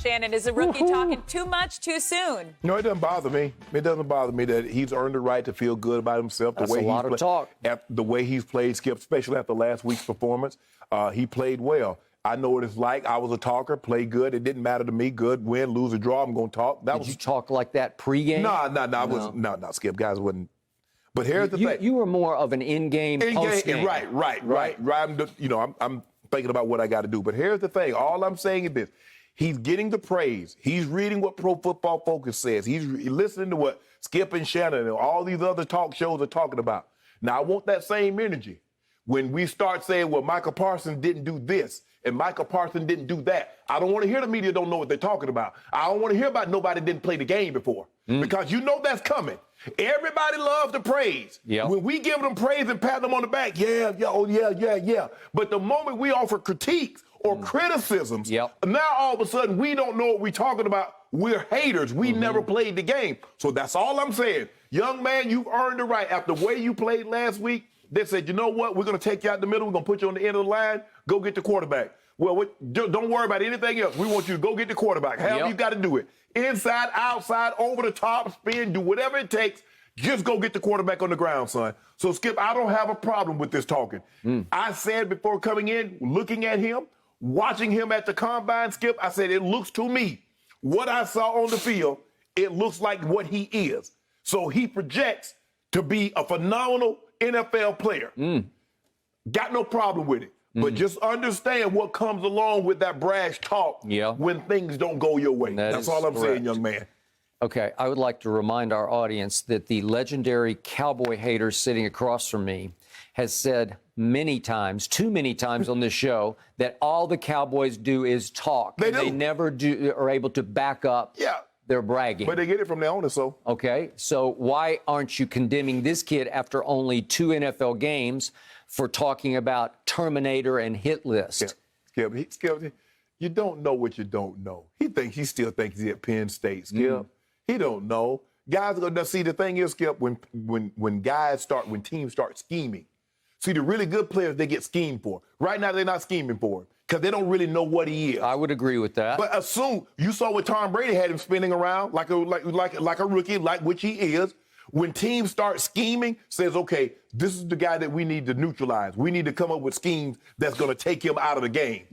Shannon, is a rookie talking too much too soon? No, it doesn't bother me. It doesn't bother me that he's earned the right to feel good about himself. That's a lot of talk. The way he's played, Skip, especially after last week's performance, he played well. I know what it's like. I was a talker, played good. It didn't matter to me. Good, win, lose, or draw. I'm going to talk. Did you talk like that pregame? No, Skip. Guys wouldn't. But here's the thing. You were more of an in-game, post-game. Right. I'm thinking about what I got to do. But here's the thing. All I'm saying is this. He's getting the praise. He's reading what Pro Football Focus says. He's listening to what Skip and Shannon and all these other talk shows are talking about. Now, I want that same energy. When we start saying, well, Micah Parsons didn't do this and Micah Parsons didn't do that, I don't want to hear the media don't know what they're talking about. I don't want to hear about nobody didn't play the game before because you know that's coming. Everybody loves the praise. Yep. When we give them praise and pat them on the back, yeah. But the moment we offer critiques or criticisms, now all of a sudden we don't know what we're talking about. We're haters. We never played the game. So that's all I'm saying. Young man, you've earned the right. After the way you played last week, they said, you know what? We're going to take you out the middle. We're going to put you on the end of the line. Go get the quarterback. Well, don't worry about anything else. We want you to go get the quarterback. However you got to do it. Inside, outside, over the top, spin, do whatever it takes. Just go get the quarterback on the ground, son. So, Skip, I don't have a problem with this talking. I said before coming in, looking at him, watching him at the combine, Skip, I said it looks to me, what I saw on the field, it looks like what he is. So he projects to be a phenomenal NFL player. Got no problem with it. But just understand what comes along with that brash talk when things don't go your way. That's all I'm saying, young man. Okay, I would like to remind our audience that the legendary Cowboy hater sitting across from me has said many times, too many times on this show, that all the Cowboys do is talk. They never are able to back up their bragging. But they get it from their owner, so. Okay, so why aren't you condemning this kid after only 2 NFL games for talking about Terminator and hit list? Skip, you don't know what you don't know. He still thinks he's at Penn State, Skip. He don't know. Guys are gonna see. The thing is, Skip, when teams start scheming. See, the really good players, they get schemed for. Right now, they're not scheming for him because they don't really know what he is. I would agree with that. But assume you saw what Tom Brady had him spinning around like a rookie, like which he is. When teams start scheming, says, okay, this is the guy that we need to neutralize. We need to come up with schemes that's going to take him out of the game.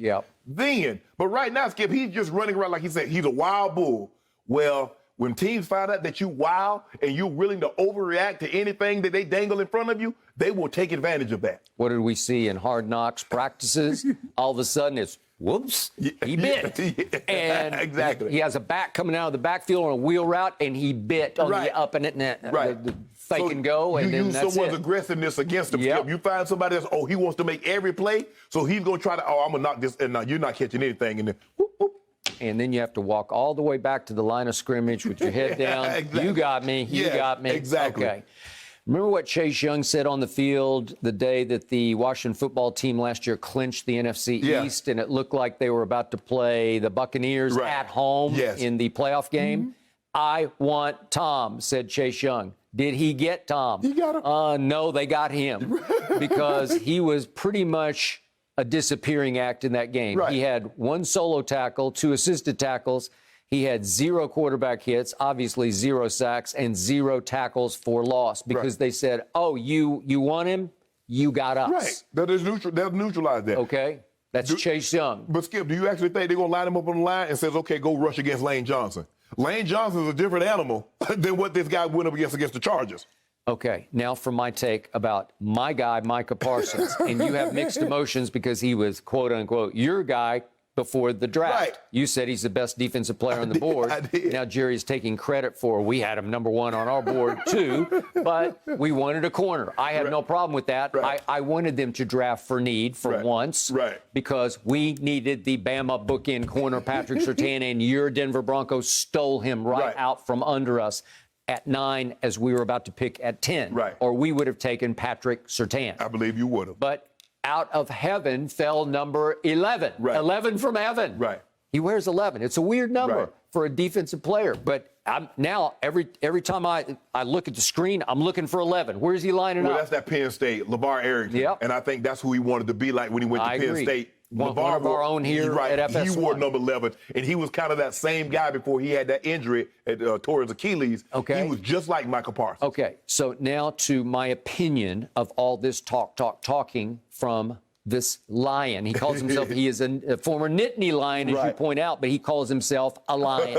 But right now, Skip, he's just running around like he said, he's a wild bull. Well, when teams find out that you wild and you're willing to overreact to anything that they dangle in front of you, they will take advantage of that. What did we see in Hard Knocks practices? All of a sudden, it's whoops, he bit. And he has a back coming out of the backfield on a wheel route, and he bit on the up and the fake and go. And you then use someone's aggressiveness against him. You find somebody that's, he wants to make every play, so he's going to try to, I'm going to knock this, and now you're not catching anything. And then, whoop, whoop. And then you have to walk all the way back to the line of scrimmage with your head down. You got me. You got me. Exactly. Okay. Remember what Chase Young said on the field the day that the Washington football team last year clinched the NFC East, and it looked like they were about to play the Buccaneers at home in the playoff game? I want Tom, said Chase Young. Did he get Tom? He got him. No, they got him because he was pretty much a disappearing act in that game. He had 1 solo tackle, 2 assisted tackles. He had 0 quarterback hits, obviously 0 sacks, and 0 tackles for loss because they said, oh, you want him? You got us. They'll neutralize that. Okay. That's Chase Young. But, Skip, do you actually think they're going to line him up on the line and says, okay, go rush against Lane Johnson? Lane Johnson is a different animal than what this guy went up against the Chargers. Okay, now for my take about my guy, Micah Parsons. And you have mixed emotions because he was, quote, unquote, your guy before the draft. You said he's the best defensive player on the board. I did. Now Jerry's taking credit for, we had him number 1 on our board too, but we wanted a corner. I have no problem with that. I wanted them to draft for need for once because we needed the Bama bookend corner, Patrick Surtain, and your Denver Broncos stole him out from under us at 9 as we were about to pick at 10. Or we would have taken Patrick Surtain. I believe you would have. But out of heaven fell number 11. 11 from heaven. He wears 11. It's a weird number for a defensive player. But now every time I look at the screen, I'm looking for 11. Where's he lining up? That's that Penn State, LeVar Arrington. And I think that's who he wanted to be like when he went to Penn State. one of our own here at FS1. He wore number 11, and he was kind of that same guy before he had that injury tore his Achilles. Okay. He was just like Micah Parsons. Okay, so now to my opinion of all this talking from this lion. He calls himself, he is a former Nittany Lion, as you point out, but he calls himself a lion.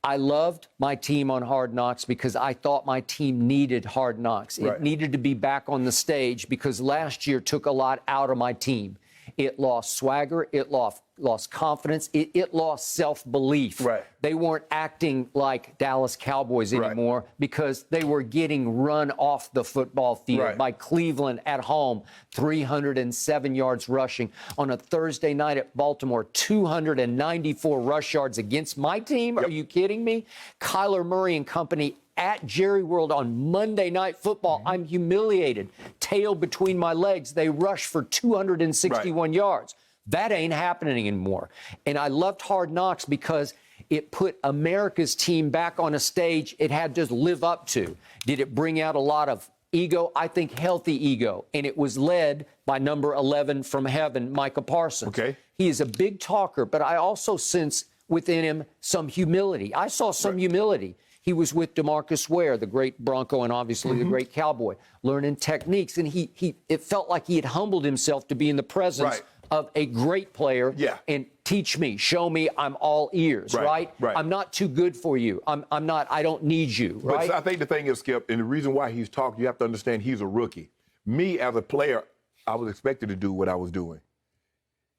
I loved my team on Hard Knocks because I thought my team needed Hard Knocks. It needed to be back on the stage because last year took a lot out of my team. It lost swagger. It lost confidence. It lost self-belief. They weren't acting like Dallas Cowboys anymore because they were getting run off the football field by Cleveland at home, 307 yards rushing. On a Thursday night at Baltimore, 294 rush yards against my team. Are you kidding me? Kyler Murray and company at Jerry World on Monday Night Football. I'm humiliated. Tail between my legs. They rushed for 261 yards. That ain't happening anymore. And I loved Hard Knocks because it put America's team back on a stage it had to live up to. Did it bring out a lot of ego? I think healthy ego. And it was led by number 11 from heaven, Micah Parsons. He is a big talker, but I also sense within him some humility. I saw some humility. He was with DeMarcus Ware, the great Bronco and obviously the great Cowboy, learning techniques. And it felt like he had humbled himself to be in the presence of a great player and teach me, show me, I'm all ears, right? I'm not too good for you. I don't need you, right? But I think the thing is, Skip, and the reason why he's talking, you have to understand he's a rookie. Me, as a player, I was expected to do what I was doing.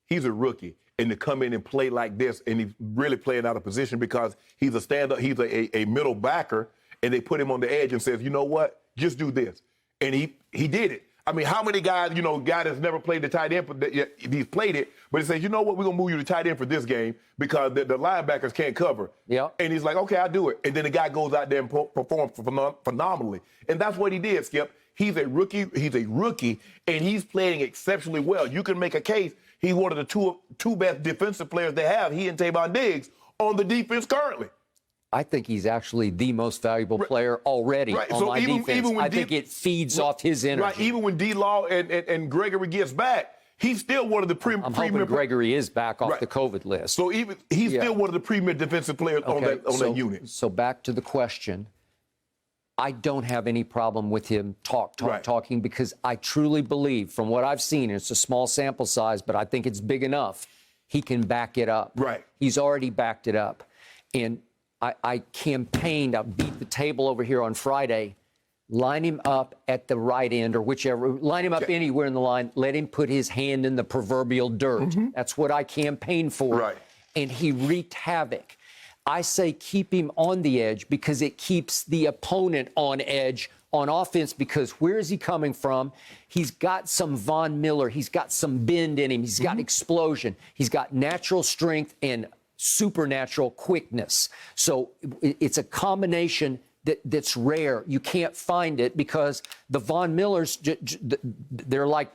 He's a rookie. And to come in and play like this, and he's really playing out of position because he's a stand-up, he's a middle backer, and they put him on the edge and says, you know what, just do this. And he did it. I mean, how many guys, guy that's never played the tight end, he's played it, but he says, you know what, we're going to move you to tight end for this game because the linebackers can't cover. And he's like, okay, I'll do it. And then the guy goes out there and performs phenomenally. And that's what he did, Skip. He's a rookie, and he's playing exceptionally well. You can make a case. He's one of the two best defensive players they have, he and Tavon Diggs, on the defense currently. I think he's actually the most valuable player already on my defense. I think it feeds off his energy. Even when D-Law and Gregory gets back, he's still one of the premier. I'm hoping Gregory is back off the COVID list. So he's still one of the premier defensive players on that unit. So back to the question. I don't have any problem with him talking because I truly believe, from what I've seen, it's a small sample size, but I think it's big enough, he can back it up. He's already backed it up. And I campaigned, I beat the table over here on Friday, line him up at the right end or whichever, line him up anywhere in the line, let him put his hand in the proverbial dirt. That's what I campaigned for. And he wreaked havoc. I say keep him on the edge because it keeps the opponent on edge on offense because where is he coming from? He's got some Von Miller. He's got some bend in him. He's got explosion. He's got natural strength and supernatural quickness. So it's a combination that's rare. You can't find it because the Von Millers, they're like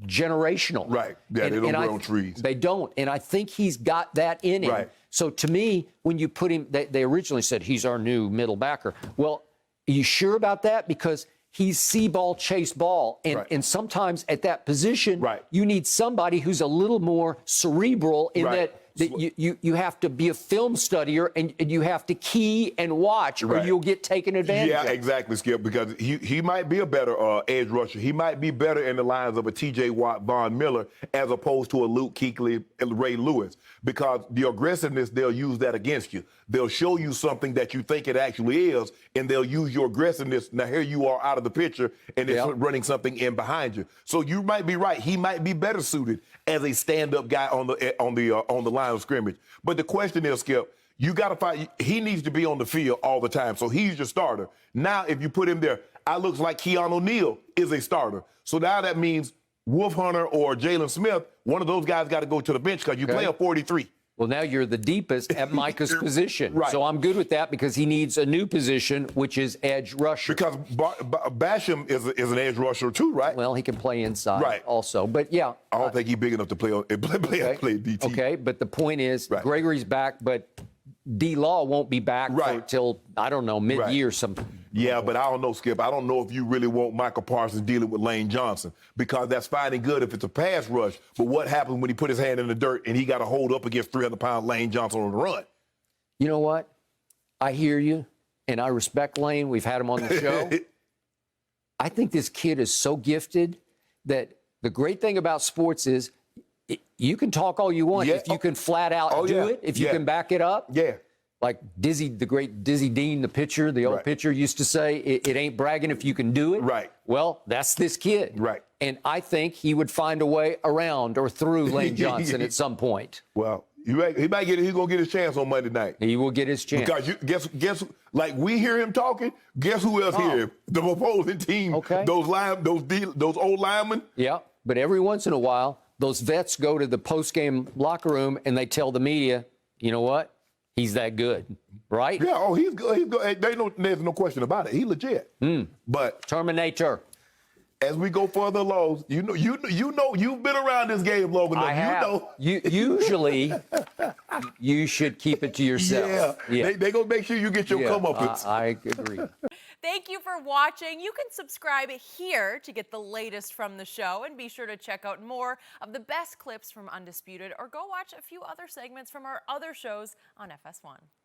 generational. They don't grow on trees. They don't. And I think he's got that in him. So to me, when you put him, they originally said he's our new middle backer. Well, are you sure about that? Because he's see ball, chase ball. And sometimes at that position, you need somebody who's a little more cerebral in that you have to be a film studier and you have to key and watch or you'll get taken advantage of. Exactly, Skip, because he might be a better edge rusher. He might be better in the lines of a T.J. Watt, Von Miller, as opposed to a Luke Kuechly, Ray Lewis, because the aggressiveness, they'll use that against you. They'll show you something that you think it actually is, and they'll use your aggressiveness. Now, here you are out of the picture, and it's running something in behind you. So you might be right. He might be better suited as a stand-up guy on the line of scrimmage. But the question is, Skip, you got to find. He needs to be on the field all the time. So he's your starter. Now, if you put him there, I looks like Keanu Neal is a starter. So now that means Wolf Hunter or Jalen Smith, one of those guys got to go to the bench because you play a 43. Well, now you're the deepest at Micah's position. So I'm good with that because he needs a new position, which is edge rusher. Because Basham is an edge rusher too, right? Well, he can play inside also. But, yeah. I don't think he's big enough to play DT. Okay, but the point is Gregory's back, but D-Law won't be back until, I don't know, mid-year. Yeah, but I don't know, Skip. I don't know if you really want Micah Parsons dealing with Lane Johnson, because that's fine and good if it's a pass rush. But what happens when he put his hand in the dirt and he got to hold up against 300-pound Lane Johnson on the run? You know what? I hear you, and I respect Lane. We've had him on the show. I think this kid is so gifted that the great thing about sports is you can talk all you want if you can flat out do it, if you can back it up. Yeah. Like Dizzy, the great Dizzy Dean, the pitcher, the old pitcher used to say, it ain't bragging if you can do it. Right. Well, that's this kid. Right. And I think he would find a way around or through Lane Johnson at some point. Well, he might get it. He's gonna get his chance on Monday night. He will get his chance. Because guess, like we hear him talking. Guess who else hear him? The opposing team. Okay. Those old linemen. Yeah. But every once in a while, those vets go to the post-game locker room and they tell the media, you know what? He's that good, right? Yeah. Oh, he's good. He's good. There's no question about it. He's legit. But Terminator. as we go further along, you know, you've been around this game long enough. I have. Usually, you should keep it to yourself. Yeah. They gonna make sure you get your comeuppance. I agree. Thank you for watching. You can subscribe here to get the latest from the show, and be sure to check out more of the best clips from Undisputed, or go watch a few other segments from our other shows on FS1.